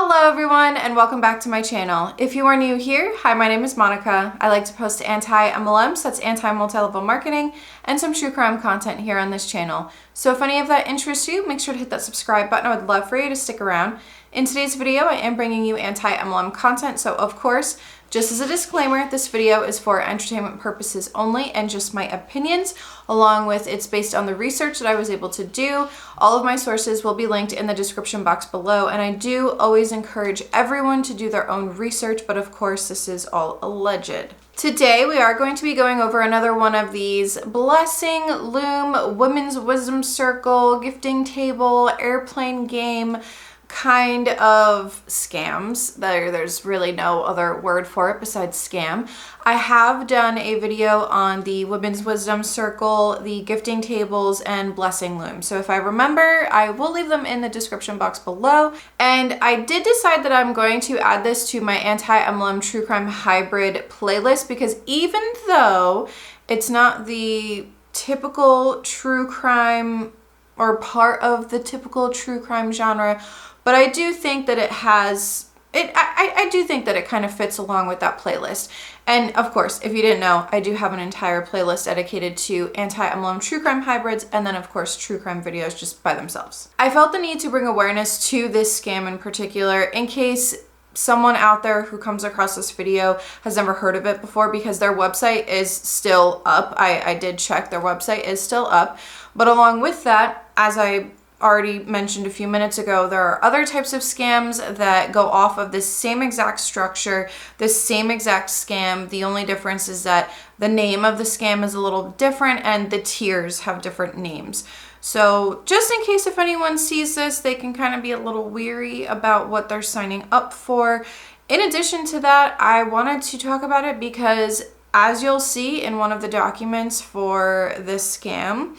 Hello everyone and welcome back to my channel. If you are new here, hi, my name is Monica. I like to post anti-MLM, so that's anti-multi-level marketing, and some true crime content here on this channel. So if any of that interests you, make sure to hit that subscribe button. I would love for you to stick around. In today's video, I am bringing you anti-MLM content, so of course, just as a disclaimer, this video is for entertainment purposes only and just my opinions, along with it's based on the research that I was able to do. All of my sources will be linked in the description box below, and I do always encourage everyone to do their own research, but of course this is all alleged. Today we are going to be going over another one of these blessing, Loom, women's wisdom circle, gifting table, airplane game kind of scams. There's really no other word for it besides scam. I have done a video on the women's wisdom circle, the gifting tables, and blessing loom. So if I remember, I will leave them in the description box below. And I did decide that I'm going to add this to my anti-MLM true crime hybrid playlist, because even though it's not the typical true crime or part of the typical true crime genre, but I do think that it has, I do think that it kind of fits along with that playlist. And of course, if you didn't know, I do have an entire playlist dedicated to anti-MLM true crime hybrids, and then of course true crime videos just by themselves. I felt the need to bring awareness to this scam in particular in case someone out there who comes across this video has never heard of it before, because their website is still up. I did check, their website is still up. But along with that, as I already mentioned a few minutes ago, there are other types of scams that go off of this same exact structure, this same exact scam. The only difference is that the name of the scam is a little different and the tiers have different names. So just in case if anyone sees this, they can kind of be a little weary about what they're signing up for. In addition to that, I wanted to talk about it because, as you'll see in one of the documents for this scam,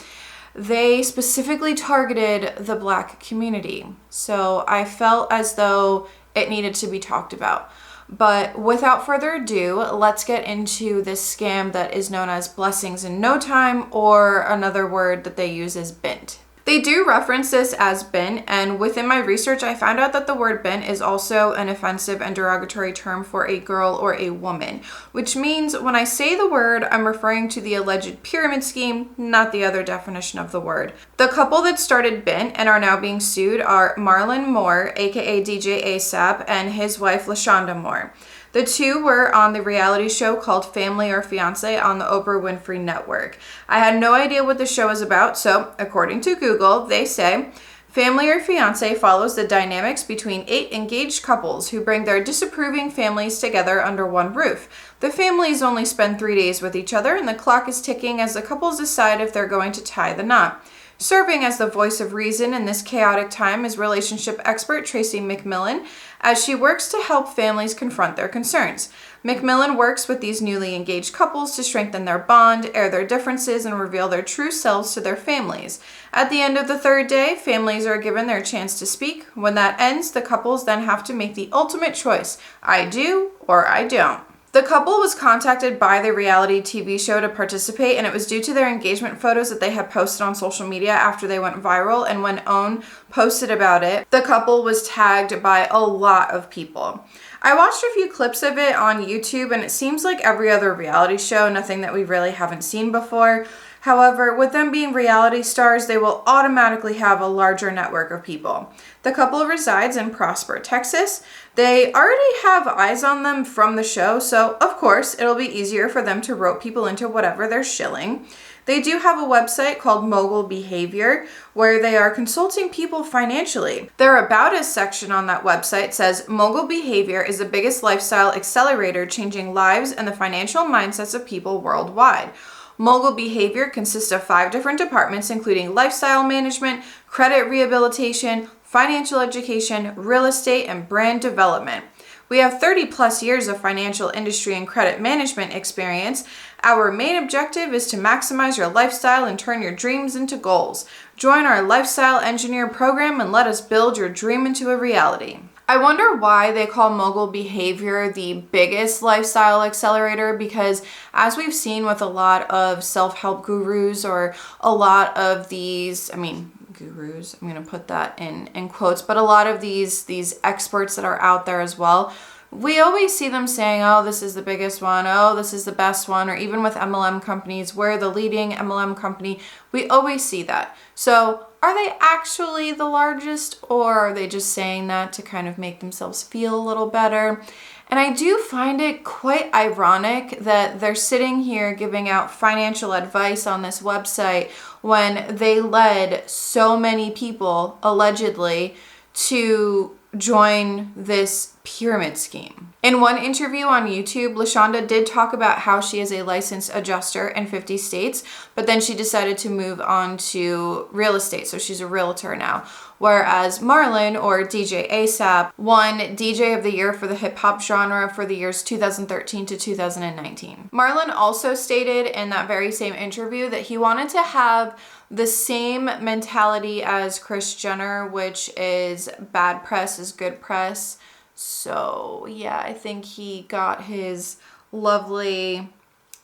they specifically targeted the Black community. So I felt as though it needed to be talked about. But without further ado, let's get into this scam that is known as blessings in no time, or another word that they use is Bint. They do reference this as Bint, and within my research, I found out that the word Bint is also an offensive and derogatory term for a girl or a woman, which means when I say the word, I'm referring to the alleged pyramid scheme, not the other definition of the word. The couple that started Bint and are now being sued are Marlon Moore, aka DJ ASAP, and his wife LaShonda Moore. The two were on the reality show called Family or Fiancé on the Oprah Winfrey Network. I had no idea what the show is about, so according to Google, they say, Family or Fiancé follows the dynamics between 8 engaged couples who bring their disapproving families together under one roof. The families only spend 3 days with each other, and the clock is ticking as the couples decide if they're going to tie the knot. Serving as the voice of reason in this chaotic time is relationship expert Tracy McMillan, as she works to help families confront their concerns. McMillan works with these newly engaged couples to strengthen their bond, air their differences, and reveal their true selves to their families. At the end of the 3rd day, families are given their chance to speak. When that ends, the couples then have to make the ultimate choice: I do or I don't. The couple was contacted by the reality TV show to participate, and it was due to their engagement photos that they had posted on social media after they went viral. And when OWN posted about it, the couple was tagged by a lot of people. I watched a few clips of it on YouTube, and it seems like every other reality show, nothing that we really haven't seen before. However, with them being reality stars, they will automatically have a larger network of people. The couple resides in Prosper, Texas. They already have eyes on them from the show, so of course, it'll be easier for them to rope people into whatever they're shilling. They do have a website called Mogul Behavior, where they are consulting people financially. Their About Us section on that website says, Mogul Behavior is the biggest lifestyle accelerator changing lives and the financial mindsets of people worldwide. Mogul Behavior consists of 5 different departments, including lifestyle management, credit rehabilitation, financial education, real estate, and brand development. We have 30 plus years of financial industry and credit management experience. Our main objective is to maximize your lifestyle and turn your dreams into goals. Join our Lifestyle Engineer program and let us build your dream into a reality. I wonder why they call Mogul Behavior the biggest lifestyle accelerator, because as we've seen with a lot of self-help gurus or a lot of these, gurus. I'm going to put that in quotes, but a lot of these experts that are out there as well, we always see them saying, oh, this is the biggest one, oh, this is the best one, or even with MLM companies, we're the leading MLM company. We always see that. So are they actually the largest, or are they just saying that to kind of make themselves feel a little better? And I do find it quite ironic that they're sitting here giving out financial advice on this website when they led so many people, allegedly, to join this pyramid scheme. In one interview on YouTube, LaShonda did talk about how she is a licensed adjuster in 50 states, but then she decided to move on to real estate, so she's a realtor now. Whereas Marlon, or DJ ASAP, won DJ of the Year for the hip hop genre for the years 2013 to 2019. Marlon also stated in that very same interview that he wanted to have the same mentality as Kris Jenner, which is bad press is good press. So yeah, I think he got his lovely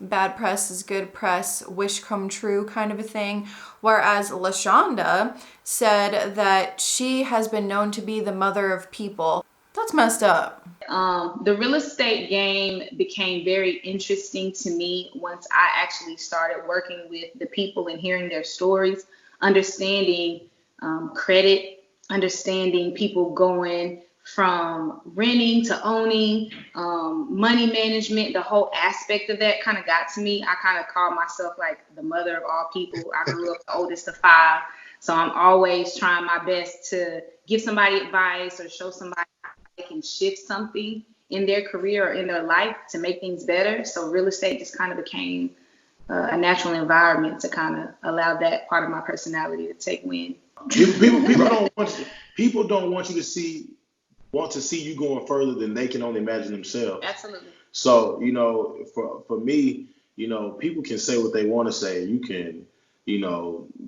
bad press is good press, wish come true kind of a thing. Whereas LaShonda said that she has been known to be the mother of people. That's messed up. The real estate game became very interesting to me once I actually started working with the people and hearing their stories, understanding credit, understanding people going from renting to owning, money management. The whole aspect of that kind of got to me. I kind of call myself like the mother of all people. I grew up the oldest of 5, so I'm always trying my best to give somebody advice or show somebody how they can shift something in their career or in their life to make things better. So real estate just kind of became a natural environment to kind of allow that part of my personality to take win. People don't want you to want to see you going further than they can only imagine themselves. Absolutely. So, for me, people can say what they want to say. You can,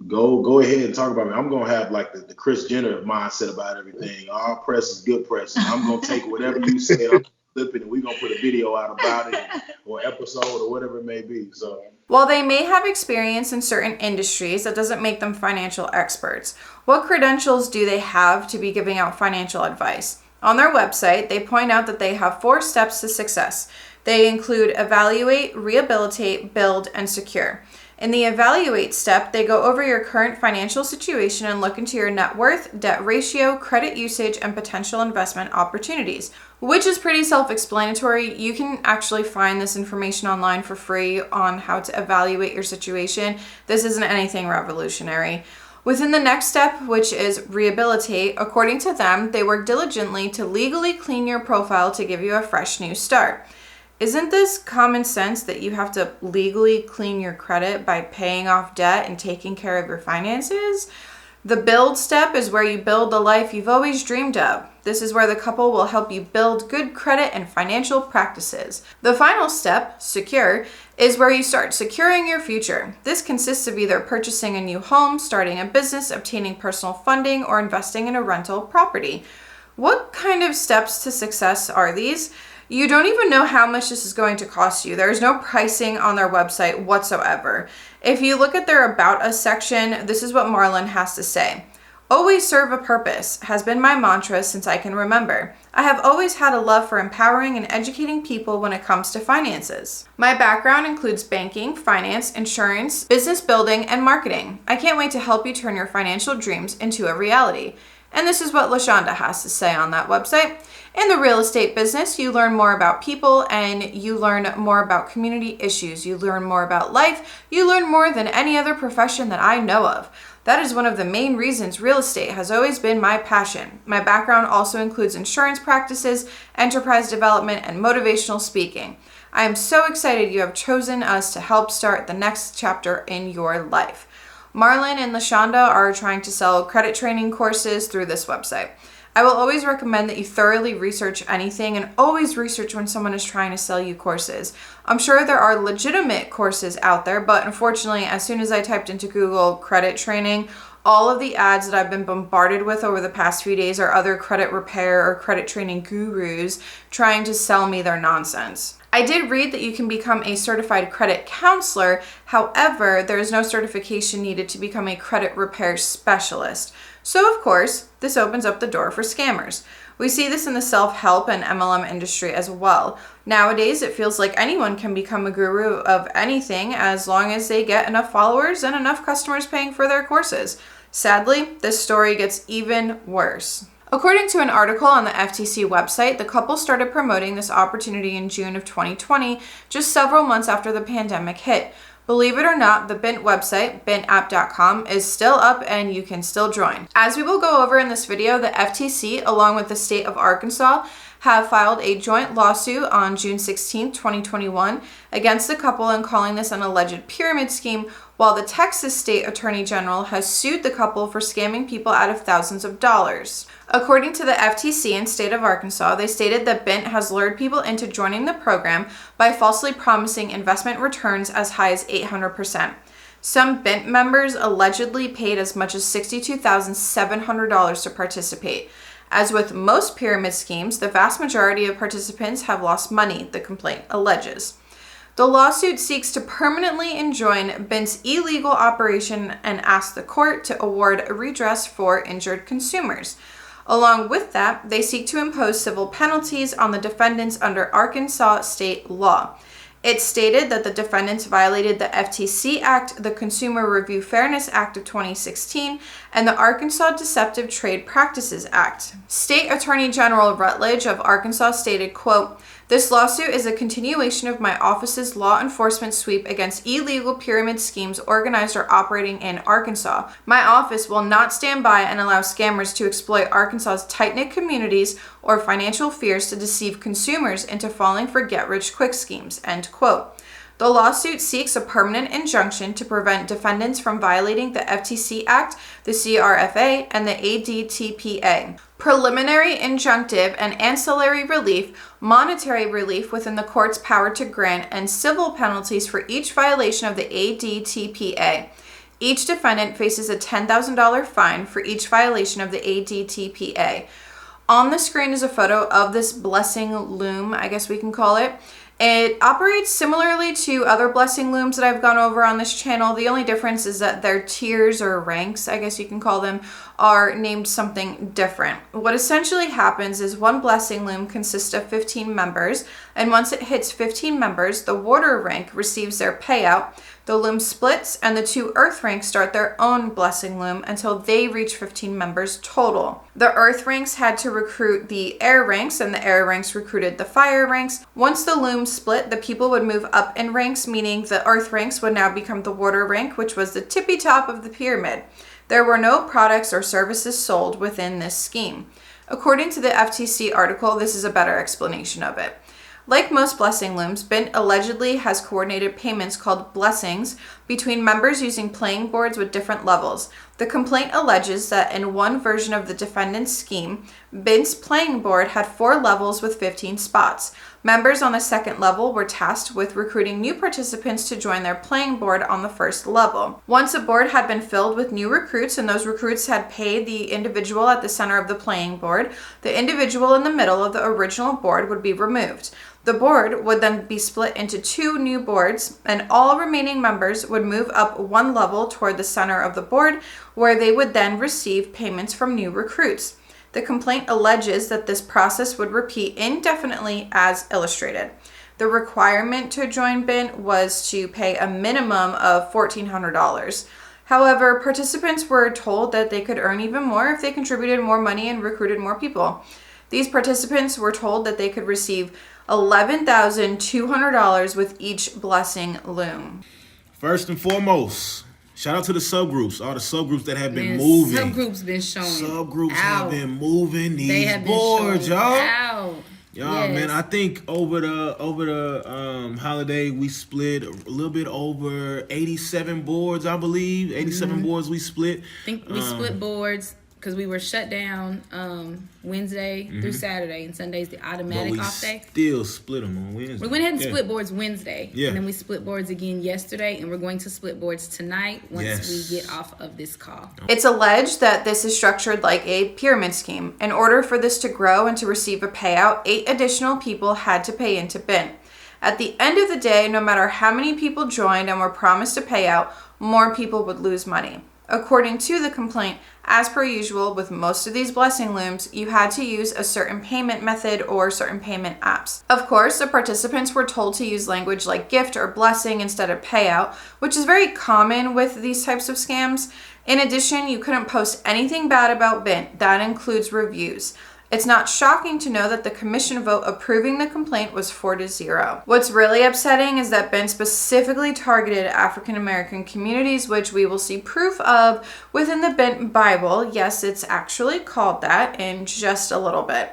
go ahead and talk about me. I'm going to have like the Kris Jenner mindset about everything. All press is good press. I'm going to take whatever you say, I'm flipping, and we're going to put a video out about it or episode or whatever it may be. So, while they may have experience in certain industries, that doesn't make them financial experts. What credentials do they have to be giving out financial advice? On their website, they point out that they have 4 steps to success. They include evaluate, rehabilitate, build, and secure. In the evaluate step, they go over your current financial situation and look into your net worth, debt ratio, credit usage, and potential investment opportunities, which is pretty self-explanatory. You can actually find this information online for free on how to evaluate your situation. This isn't anything revolutionary. Within the next step, which is rehabilitate, according to them, they work diligently to legally clean your profile to give you a fresh new start. Isn't this common sense that you have to legally clean your credit by paying off debt and taking care of your finances? The build step is where you build the life you've always dreamed of. This is where the couple will help you build good credit and financial practices. The final step, secure, is where you start securing your future. This consists of either purchasing a new home, starting a business, obtaining personal funding, or investing in a rental property. What kind of steps to success are these? You don't even know how much this is going to cost you. There's no pricing on their website whatsoever. If you look at their About Us section, this is what Marlon has to say. Always serve a purpose has been my mantra since I can remember. I have always had a love for empowering and educating people when it comes to finances. My background includes banking, finance, insurance, business building, and marketing. I can't wait to help you turn your financial dreams into a reality. And this is what LaShonda has to say on that website. In the real estate business, you learn more about people and you learn more about community issues. You learn more about life. You learn more than any other profession that I know of. That is one of the main reasons real estate has always been my passion. My background also includes insurance practices, enterprise development, and motivational speaking. I am so excited you have chosen us to help start the next chapter in your life. Marlon and LaShonda are trying to sell credit training courses through this website. I will always recommend that you thoroughly research anything and always research when someone is trying to sell you courses. I'm sure there are legitimate courses out there, but unfortunately, as soon as I typed into Google credit training, all of the ads that I've been bombarded with over the past few days are other credit repair or credit training gurus trying to sell me their nonsense. I I did read that you can become a certified credit counselor. However, there is no certification needed to become a credit repair specialist. So of course, this opens up the door for scammers. We see this in the self-help and MLM industry as well. Nowadays, it feels like anyone can become a guru of anything as long as they get enough followers and enough customers paying for their courses. Sadly, this story gets even worse. According to an article on the FTC website, the couple started promoting this opportunity in June of 2020, just several months after the pandemic hit. Believe it or not, the Bint website, bintapp.com, is still up and you can still join. As we will go over in this video, the FTC, along with the state of Arkansas, have filed a joint lawsuit on June 16, 2021, against the couple and calling this an alleged pyramid scheme, while the Texas State Attorney General has sued the couple for scamming people out of thousands of dollars. According to the FTC and state of Arkansas, they stated that Bint has lured people into joining the program by falsely promising investment returns as high as 800%. Some Bint members allegedly paid as much as $62,700 to participate. As with most pyramid schemes, the vast majority of participants have lost money, the complaint alleges. The lawsuit seeks to permanently enjoin Bint's illegal operation and asks the court to award a redress for injured consumers. Along with that, they seek to impose civil penalties on the defendants under Arkansas state law. It stated that the defendants violated the FTC Act, the Consumer Review Fairness Act of 2016, and the Arkansas Deceptive Trade Practices Act. State Attorney General Rutledge of Arkansas stated, quote, "This lawsuit is a continuation of my office's law enforcement sweep against illegal pyramid schemes organized or operating in Arkansas. My office will not stand by and allow scammers to exploit Arkansas's tight-knit communities or financial fears to deceive consumers into falling for get-rich-quick schemes," end quote. The lawsuit seeks a permanent injunction to prevent defendants from violating the FTC Act, the CRFA, and the ADTPA. Preliminary injunctive and ancillary relief, monetary relief within the court's power to grant, and civil penalties for each violation of the ADTPA. Each defendant faces a $10,000 fine for each violation of the ADTPA. On the screen is a photo of this blessing loom, I guess we can call it. It operates similarly to other blessing looms that I've gone over on this channel. The only difference is that their tiers or ranks, I guess you can call them, are named something different. What essentially happens is one blessing loom consists of 15 members, and once it hits 15 members, the water rank receives their payout, the loom splits, and the two earth ranks start their own blessing loom until they reach 15 members total. The earth ranks had to recruit the air ranks, and the air ranks recruited the fire ranks. Once the loom split, the people would move up in ranks, meaning the earth ranks would now become the water rank, which was the tippy top of the pyramid. There were no products or services sold within this scheme. According to the FTC article, this is a better explanation of it. Like most blessing looms, Bint allegedly has coordinated payments called blessings between members using playing boards with different levels. The complaint alleges that in one version of the defendant's scheme, Bint's playing board had 4 levels with 15 spots. Members on the second level were tasked with recruiting new participants to join their playing board on the first level. Once a board had been filled with new recruits and those recruits had paid the individual at the center of the playing board, the individual in the middle of the original board would be removed. The board would then be split into 2 new boards, and all remaining members would move up 1 level toward the center of the board, where they would then receive payments from new recruits. The complaint alleges that this process would repeat indefinitely as illustrated. The requirement to join Bint was to pay a minimum of $1,400. However, participants were told that they could earn even more if they contributed more money and recruited more people. These participants were told that they could receive $11,200 with each blessing loom. First and foremost, shout out to the subgroups, all the subgroups that have been moving. Subgroups been showing. Subgroups out. have been moving these They have been boards, showing y'all. out. Y'all, man, I think over the holiday we split a little bit over 87 boards, I believe. 87 boards we split. I think we split boards because we were shut down Wednesday through Saturday, and Sunday's the automatic off day. Still split them on Wednesday. We went ahead and split boards Wednesday, Yeah. and then we split boards again yesterday, and we're going to split boards tonight once Yes. we get off of this call. It's alleged that this is structured like a pyramid scheme. In order for this to grow and to receive a payout, 8 additional people had to pay into Bint. At the end of the day, no matter how many people joined and were promised a payout, more people would lose money. According to the complaint, as per usual with most of these blessing looms, you had to use a certain payment method or certain payment apps. Of course, the participants were told to use language like gift or blessing instead of payout, which is very common with these types of scams. In addition, you couldn't post anything bad about Bint. That includes reviews. It's not shocking to know that the commission vote approving the complaint was 4-0. What's really upsetting is that Bint specifically targeted African American communities, which we will see proof of within the Bint Bible. Yes, it's actually called that in just a little bit.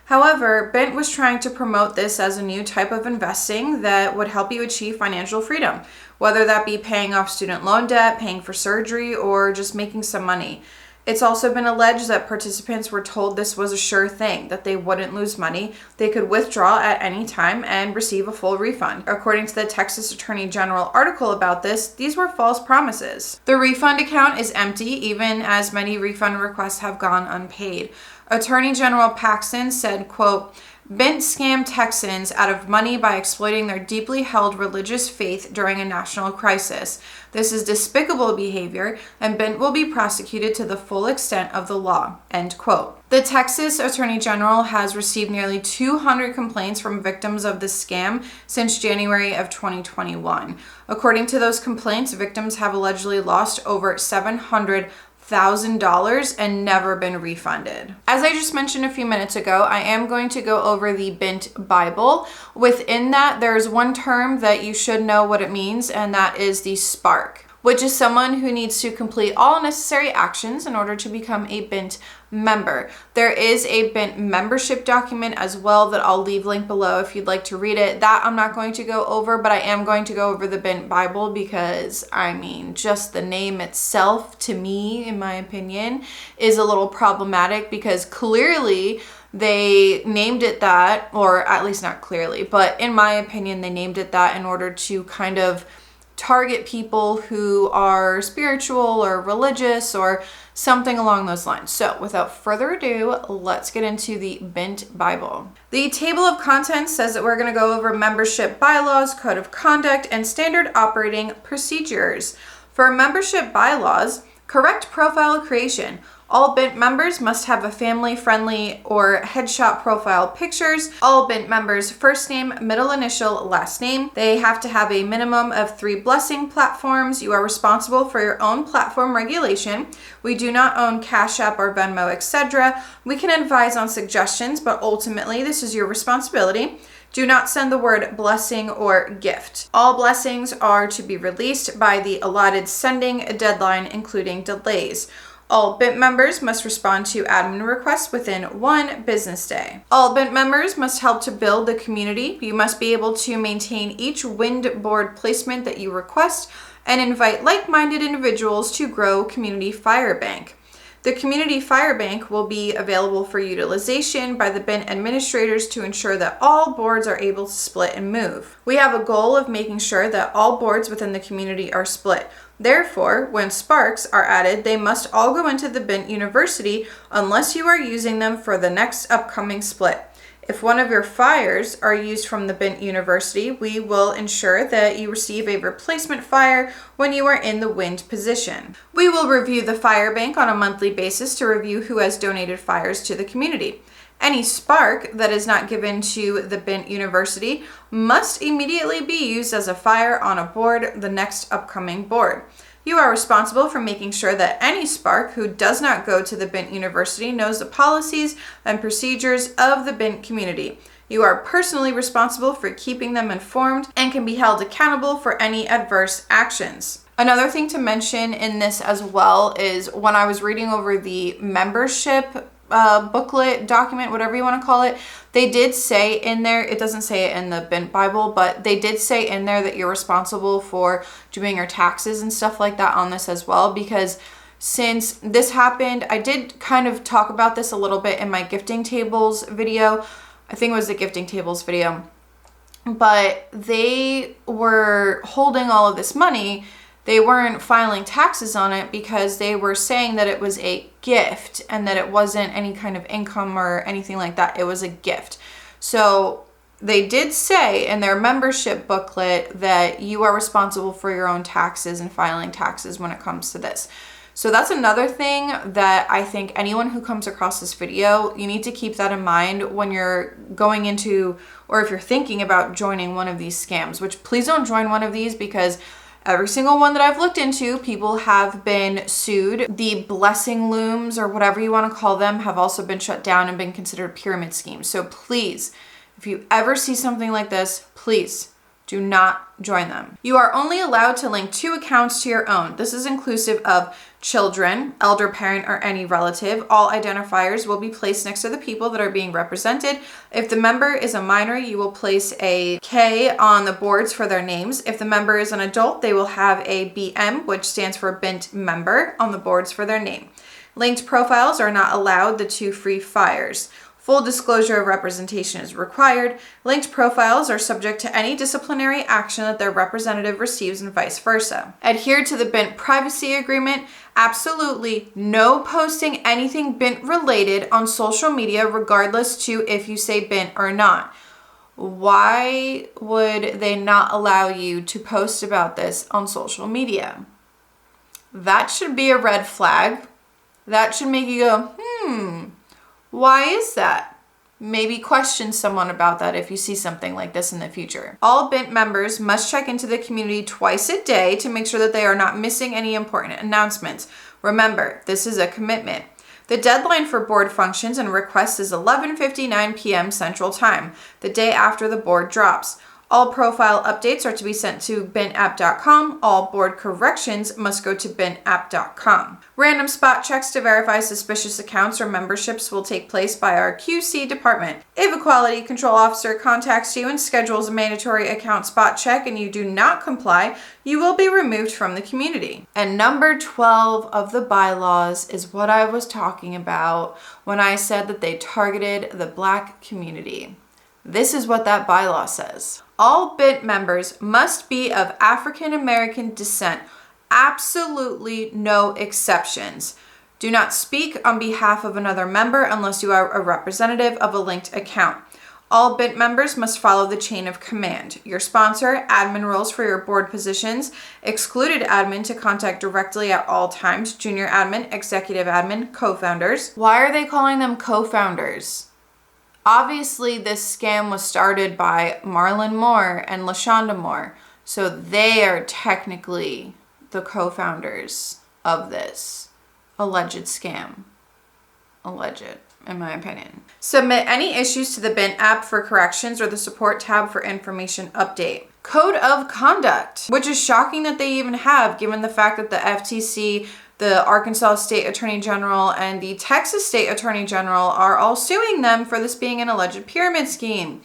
However, Bint was trying to promote this as a new type of investing that would help you achieve financial freedom, whether that be paying off student loan debt, paying for surgery, or just making some money. It's also been alleged that participants were told this was a sure thing, that they wouldn't lose money, they could withdraw at any time and receive a full refund. According to the Texas Attorney General article about this, these were false promises. The refund account is empty, even as many refund requests have gone unpaid. Attorney General Paxton said, quote, Bint scammed Texans out of money by exploiting their deeply held religious faith during a national crisis. This is despicable behavior, and Bint will be prosecuted to the full extent of the law. End quote. The Texas Attorney General has received nearly 200 complaints from victims of this scam since January of 2021. According to those complaints, victims have allegedly lost over $700,000 and never been refunded. As I just mentioned a few minutes ago, I am going to go over the Bint Bible. Within that, there's one term that you should know what it means, and that is the spark, which is someone who needs to complete all necessary actions in order to become a Bint member. There is a Bint membership document as well that I'll leave link below if you'd like to read it. That I'm not going to go over, but I am going to go over the Bint Bible because, I mean, just the name itself, to me, in my opinion, is a little problematic because clearly they named it that, or at least not clearly, but in my opinion, they named it that in order to kind of target people who are spiritual or religious or something along those lines. So without further ado, let's get into the Bint Bible. The table of contents says that we're going to go over membership bylaws, code of conduct, and standard operating procedures. For membership bylaws, correct profile creation. All Bint members must have a family-friendly or headshot profile pictures. All Bint members' first name, middle initial, last name. They have to have a minimum of 3 blessing platforms. You are responsible for your own platform regulation. We do not own Cash App or Venmo, etc. We can advise on suggestions, but ultimately this is your responsibility. Do not send the word blessing or gift. All blessings are to be released by the allotted sending deadline, including delays. All Bint members must respond to admin requests within 1 business day. All Bint members must help to build the community. You must be able to maintain each wind board placement that you request and invite like-minded individuals to grow Community Fire Bank. The Community Fire Bank will be available for utilization by the Bint administrators to ensure that all boards are able to split and move. We have a goal of making sure that all boards within the community are split. Therefore, when sparks are added, they must all go into the Bint University unless you are using them for the next upcoming split. If one of your fires are used from the Bint University, we will ensure that you receive a replacement fire when you are in the wind position. We will review the fire bank on a monthly basis to review who has donated fires to the community. Any spark that is not given to the Bint University must immediately be used as a fire on a board, the next upcoming board. You are responsible for making sure that any spark who does not go to the Bint University knows the policies and procedures of the Bint community. You are personally responsible for keeping them informed and can be held accountable for any adverse actions. Another thing to mention in this as well is when I was reading over the membership booklet, document, whatever you want to call it, they did say in there, it doesn't say it in the Bint Bible, but they did say in there that you're responsible for doing your taxes and stuff like that on this as well, because since this happened, I did kind of talk about this a little bit in my gifting tables video. I think it was the gifting tables video, but they were holding all of this money. They weren't filing taxes on it because they were saying that it was a gift and that it wasn't any kind of income or anything like that. It was a gift. So they did say in their membership booklet that you are responsible for your own taxes and filing taxes when it comes to this. So that's another thing that I think anyone who comes across this video, you need to keep that in mind when you're going into, or if you're thinking about joining one of these scams, which please don't join one of these, because every single one that I've looked into, people have been sued. The blessing looms, or whatever you want to call them, have also been shut down and been considered pyramid schemes. So please, if you ever see something like this, please do not join them. You are only allowed to link 2 accounts to your own. This is inclusive of children, elder parent, or any relative. All identifiers will be placed next to the people that are being represented. If the member is a minor, you will place a K on the boards for their names. If the member is an adult, they will have a BM, which stands for Bint member, on the boards for their name. Linked profiles are not allowed, the 2 free fires. Full disclosure of representation is required. Linked profiles are subject to any disciplinary action that their representative receives and vice versa. Adhere to the Bint privacy agreement. Absolutely no posting anything Bint related on social media, regardless to if you say Bint or not. Why would they not allow you to post about this on social media? That should be a red flag. That should make you go, why is that? Maybe question someone about that if you see something like this in the future. All Bint members must check into the community twice a day to make sure that they are not missing any important announcements. Remember, this is a commitment. The deadline for board functions and requests is 11:59 p.m. Central Time, the day after the board drops. All profile updates are to be sent to bintapp.com. All board corrections must go to bintapp.com. Random spot checks to verify suspicious accounts or memberships will take place by our QC department. If a quality control officer contacts you and schedules a mandatory account spot check and you do not comply, you will be removed from the community. And number 12 of the bylaws is what I was talking about when I said that they targeted the Black community. This is what that bylaw says. All Bint members must be of African American descent. Absolutely no exceptions. Do not speak on behalf of another member unless you are a representative of a linked account. All Bint members must follow the chain of command. Your sponsor, admin roles for your board positions, excluded admin to contact directly at all times, junior admin, executive admin, co-founders. Why are they calling them co-founders? Obviously, this scam was started by Marlon Moore and LaShonda Moore, so they are technically the co-founders of this alleged scam. Alleged, in my opinion. Submit any issues to the Bint app for corrections or the support tab for information update. Code of conduct, which is shocking that they even have, given the fact that the FTC, the Arkansas State Attorney General, and the Texas State Attorney General are all suing them for this being an alleged pyramid scheme.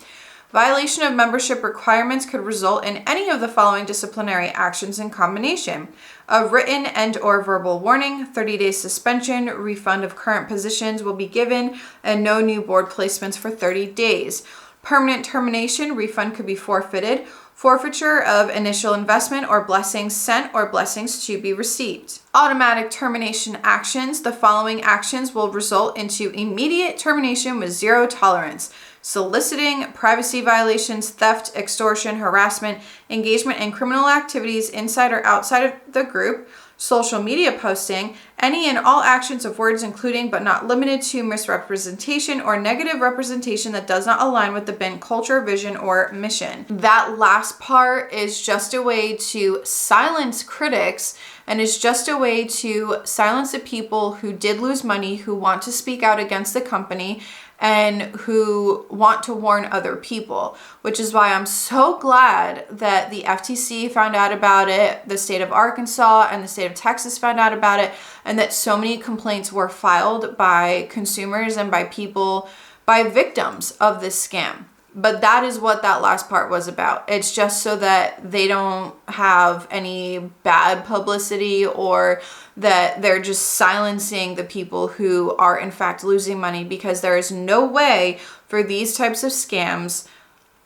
Violation of membership requirements could result in any of the following disciplinary actions in combination: a written and/or verbal warning, 30-day suspension, refund of current positions will be given, and no new board placements for 30 days. Permanent termination, refund could be forfeited. Forfeiture of initial investment or blessings sent or blessings to be received. Automatic termination actions. The following actions will result into immediate termination with zero tolerance: soliciting, privacy violations, theft, extortion, harassment, engagement in criminal activities inside or outside of the group, social media posting, any and all actions of words including but not limited to misrepresentation or negative representation that does not align with the Bint culture, vision, or mission. That last part is just a way to silence critics, and is just a way to silence the people who did lose money, who want to speak out against the company, and who want to warn other people, which is why I'm so glad that the FTC found out about it, the state of Arkansas and the state of Texas found out about it, and that so many complaints were filed by consumers and by people, by victims of this scam. But that is what that last part was about. It's just so that they don't have any bad publicity, or that they're just silencing the people who are in fact losing money, because there is no way for these types of scams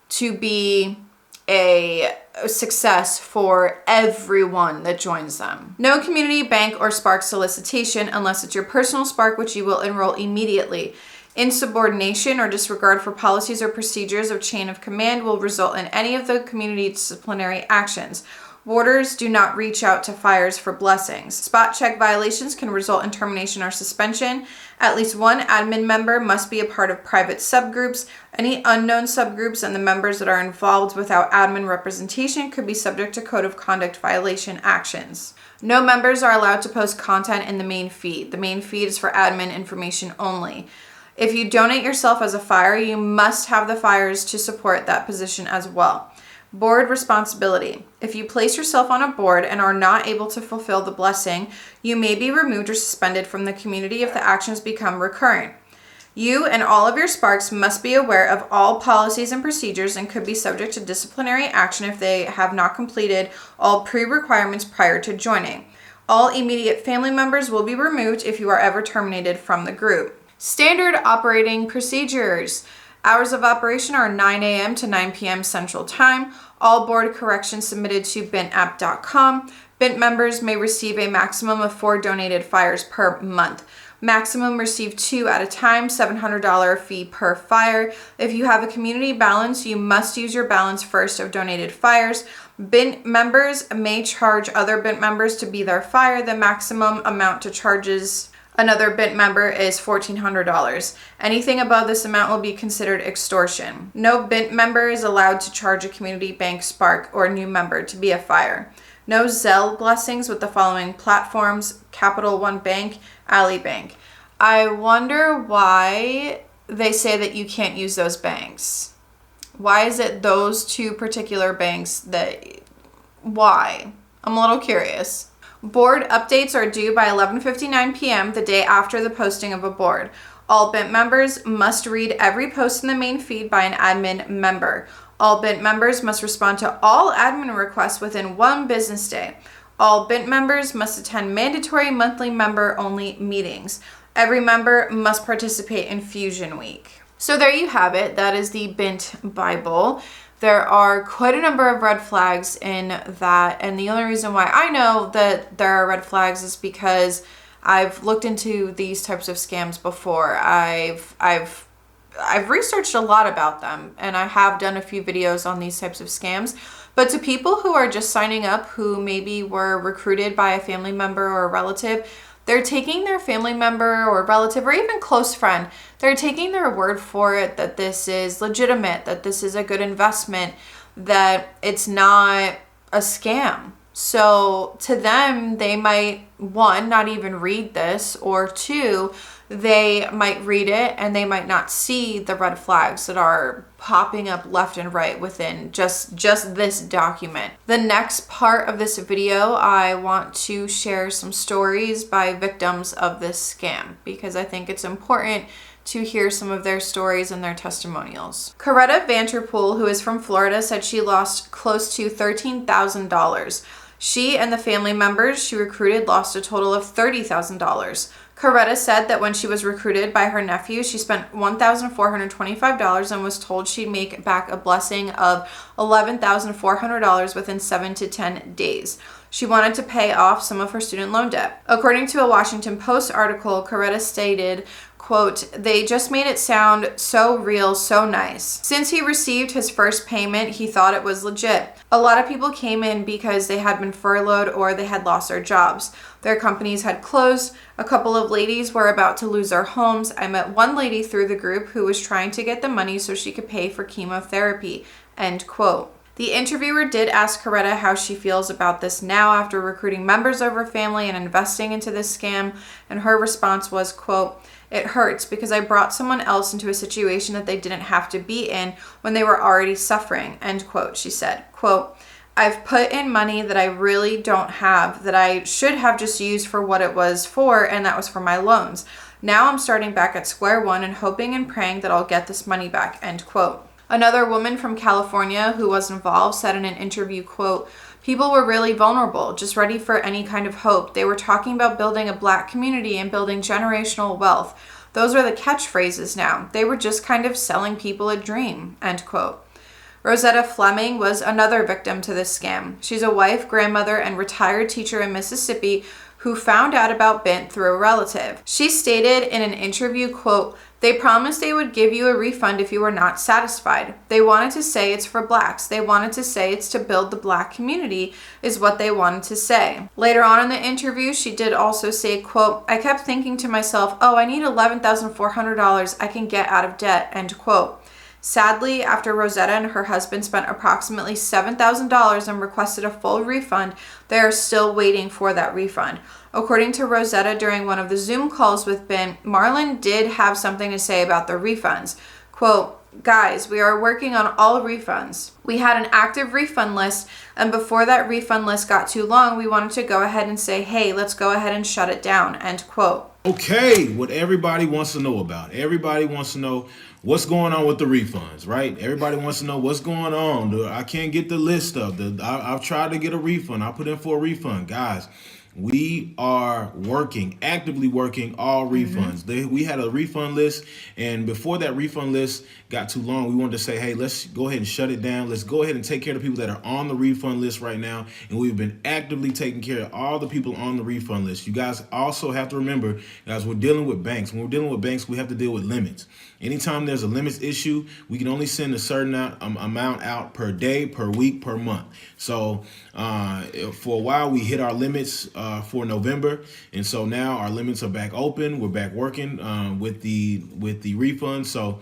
to be a success for everyone that joins them. No community, bank, or Spark solicitation unless it's your personal Spark, which you will enroll immediately. Insubordination or disregard for policies or procedures of chain of command will result in any of the community disciplinary actions. Boarders do not reach out to fires for blessings. Spot check violations can result in termination or suspension. At least one admin member must be a part of private subgroups. Any unknown subgroups and the members that are involved without admin representation could be subject to code of conduct violation actions. No members are allowed to post content in the main feed. The main feed is for admin information only. If you donate yourself as a fire, you must have the fires to support that position as well. Board responsibility. If you place yourself on a board and are not able to fulfill the blessing, you may be removed or suspended from the community if the actions become recurrent. You and all of your sparks must be aware of all policies and procedures and could be subject to disciplinary action if they have not completed all pre-requirements prior to joining. All immediate family members will be removed if you are ever terminated from the group. Standard operating procedures. Hours of operation are 9 a.m. to 9 p.m. Central Time. All board corrections submitted to bintapp.com. Bint members may receive a maximum of 4 donated fires per month. Maximum receive 2 at a time, $700 fee per fire. If you have a community balance, you must use your balance first of donated fires. Bint members may charge other Bint members to be their fire. The maximum amount to charges another Bint member is $1,400. Anything above this amount will be considered extortion. No Bint member is allowed to charge a community bank spark or new member to be a fire. No Zelle blessings with the following platforms: Capital One Bank, Ally Bank. I wonder why they say that you can't use those banks. Why is it those 2 particular banks why? I'm a little curious. Board updates are due by 11:59 p.m. the day after the posting of a board. All Bint members must read every post in the main feed by an admin member. All Bint members must respond to all admin requests within 1 business day. All Bint members must attend mandatory monthly member-only meetings. Every member must participate in Fusion Week. So there you have it. That is the Bint Bible. There are quite a number of red flags in that, and the only reason why I know that there are red flags is because I've looked into these types of scams before. I've researched a lot about them, and I have done a few videos on these types of scams. But to people who are just signing up, who maybe were recruited by a family member or a relative, they're taking their family member or relative or even close friend, they're taking their word for it that this is legitimate, that this is a good investment, that it's not a scam. So to them, they might, 1, not even read this, or 2, they might read it and they might not see the red flags that are popping up left and right within just this document. The next part of this video, I want to share some stories by victims of this scam because I think it's important to hear some of their stories and their testimonials. Coretta Vanterpool, who is from Florida, said she lost close to $13,000. She and the family members she recruited lost a total of $30,000. Coretta said that when she was recruited by her nephew, she spent $1,425 and was told she'd make back a blessing of $11,400 within 7 to 10 days. She wanted to pay off some of her student loan debt. According to a Washington Post article, Coretta stated, quote, "They just made it sound so real, so nice. Since he received his first payment, he thought it was legit. A lot of people came in because they had been furloughed or they had lost their jobs. Their companies had closed. A couple of ladies were about to lose their homes. I met one lady through the group who was trying to get the money so she could pay for chemotherapy," end quote. The interviewer did ask Coretta how she feels about this now after recruiting members of her family and investing into this scam, and her response was, quote, "It hurts because I brought someone else into a situation that they didn't have to be in when they were already suffering," end quote. She said, quote, "I've put in money that I really don't have, that I should have just used for what it was for, and that was for my loans. Now I'm starting back at square one and hoping and praying that I'll get this money back," end quote. Another woman from California who was involved said in an interview, quote, "People were really vulnerable, just ready for any kind of hope. They were talking about building a Black community and building generational wealth. Those are the catchphrases now. They were just kind of selling people a dream," end quote. Rosetta Fleming was another victim to this scam. She's a wife, grandmother, and retired teacher in Mississippi who found out about Bint through a relative. She stated in an interview, quote, "They promised they would give you a refund if you were not satisfied. They wanted to say it's for blacks. They wanted to say it's to build the black community is what they wanted to say." Later on in the interview, she did also say, quote, "I kept thinking to myself, oh, I need $11,400 I can get out of debt," end quote. Sadly, after Rosetta and her husband spent approximately $7,000 and requested a full refund, they are still waiting for that refund. According to Rosetta, during one of the Zoom calls with Bint, Marlon did have something to say about the refunds. Quote, "Guys, we are working on all refunds. We had an active refund list, and before that refund list got too long, we wanted to go ahead and say, hey, let's go ahead and shut it down," end quote. Okay, what everybody wants to know about. Everybody wants to know what's going on with the refunds, right? Everybody wants to know what's going on. I can't get the list of I've tried to get a refund. I put in for a refund. Guys, we are actively working all refunds. We had a refund list, and before that refund list got too long, we wanted to say, hey, let's go ahead and shut it down. Let's go ahead and take care of the people that are on the refund list right now, and we've been actively taking care of all the people on the refund list. You guys also have to remember, guys, we're dealing with banks. When we're dealing with banks, we have to deal with limits. Anytime there's a limits issue, we can only send a certain amount out per day, per week, per month. So for a while, we hit our limits for November, and so now our limits are back open. We're back working with the refunds. So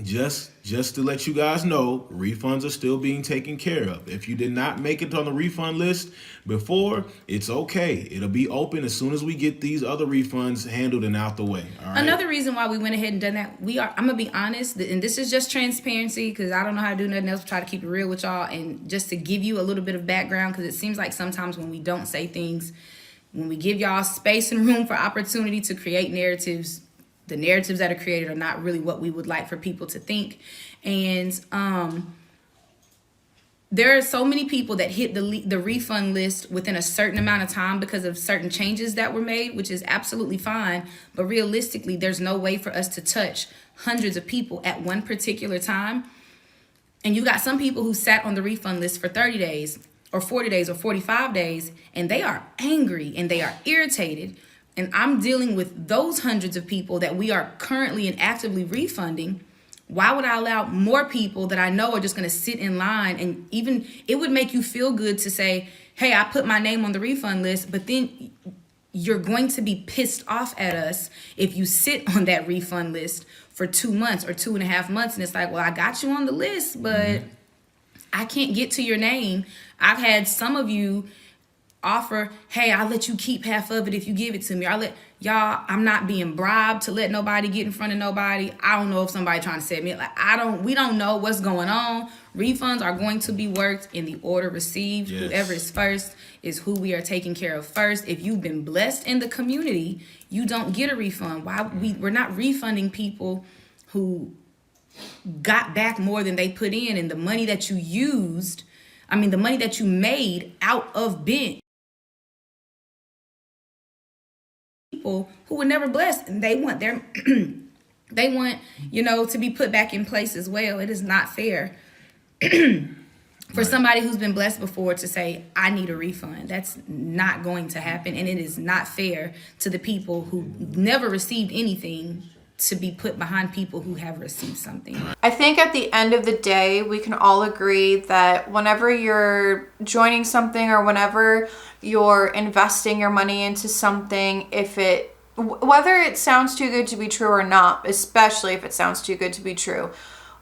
just to let you guys know, refunds are still being taken care of. If you did not make it on the refund list before, it's okay. It'll be open as soon as we get these other refunds handled and out the way. All right? Another reason why we went ahead and done that, I'm gonna be honest, and this is just transparency because I don't know how to do nothing else. Try to keep it real with y'all, and just to give you a little bit of background, because it seems like sometimes when we don't say things, when we give y'all space and room for opportunity to create narratives, the narratives that are created are not really what we would like for people to think. And there are so many people that hit the refund list within a certain amount of time because of certain changes that were made, which is absolutely fine. But realistically, there's no way for us to touch hundreds of people at one particular time. And you got some people who sat on the refund list for 30 days or 40 days or 45 days, and they are angry and they are irritated. And I'm dealing with those hundreds of people that we are currently and actively refunding. Why would I allow more people that I know are just going to sit in line? And even it would make you feel good to say, hey, I put my name on the refund list, but then you're going to be pissed off at us if you sit on that refund list for 2 months or 2.5 months. And it's like, well, I got you on the list, but I can't get to your name. I've had some of you offer, hey, I'll let you keep half of it if you give it to me. I'm not being bribed to let nobody get in front of nobody. I don't know if somebody trying to set me up. We don't know what's going on. Refunds are going to be worked in the order received. Yes. Whoever is first is who we are taking care of first. If you've been blessed in the community, you don't get a refund. We're not refunding people who got back more than they put in, and the money that you used, the money that you made out of Bint. People who were never blessed, and they want their they want to be put back in place as well. It is not fair for somebody who's been blessed before to say, I need a refund. That's not going to happen, and it is not fair to the people who never received anything to be put behind people who have received something. I think at the end of the day, we can all agree that whenever you're joining something or whenever you're investing your money into something, whether it sounds too good to be true or not, especially if it sounds too good to be true,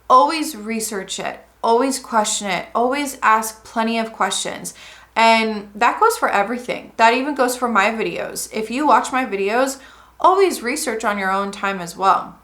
always research it, always question it, always ask plenty of questions. And that goes for everything. That even goes for my videos. If you watch my videos, always research on your own time as well.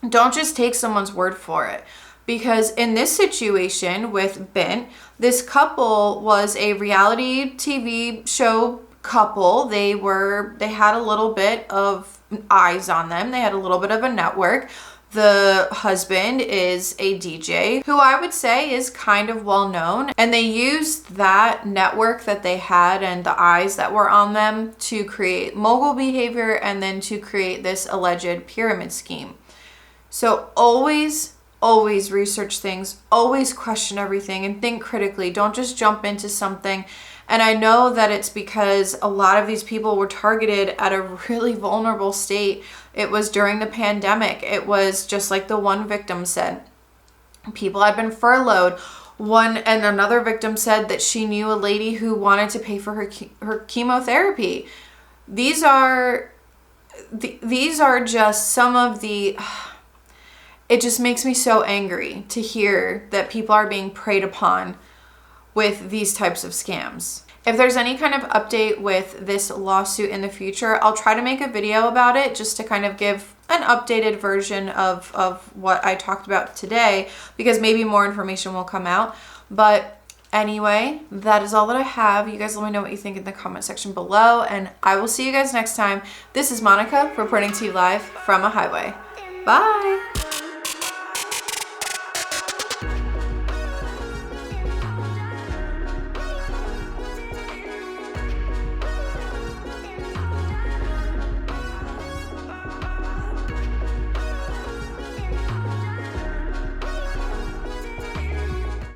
Don't just take someone's word for it. Because in this situation with Bint, this couple was a reality TV show couple. They had a little bit of eyes on them. They had a little bit of a network. The husband is a DJ who I would say is kind of well known, and they used that network that they had and the eyes that were on them to create mogul behavior and then to create this alleged pyramid scheme. So always research things, always question everything and think critically. Don't just jump into something And I know that it's because a lot of these people were targeted at a really vulnerable state. It was during the pandemic. It was just like the one victim said. People had been furloughed. Another victim said that she knew a lady who wanted to pay for her chemotherapy. These are just some of the... It just makes me so angry to hear that people are being preyed upon with these types of scams. If there's any kind of update with this lawsuit in the future, I'll try to make a video about it just to kind of give an updated version of what I talked about today, because maybe more information will come out. But anyway, that is all that I have. You guys let me know what you think in the comment section below, and I will see you guys next time. This is Monica reporting to you live from a highway. Bye!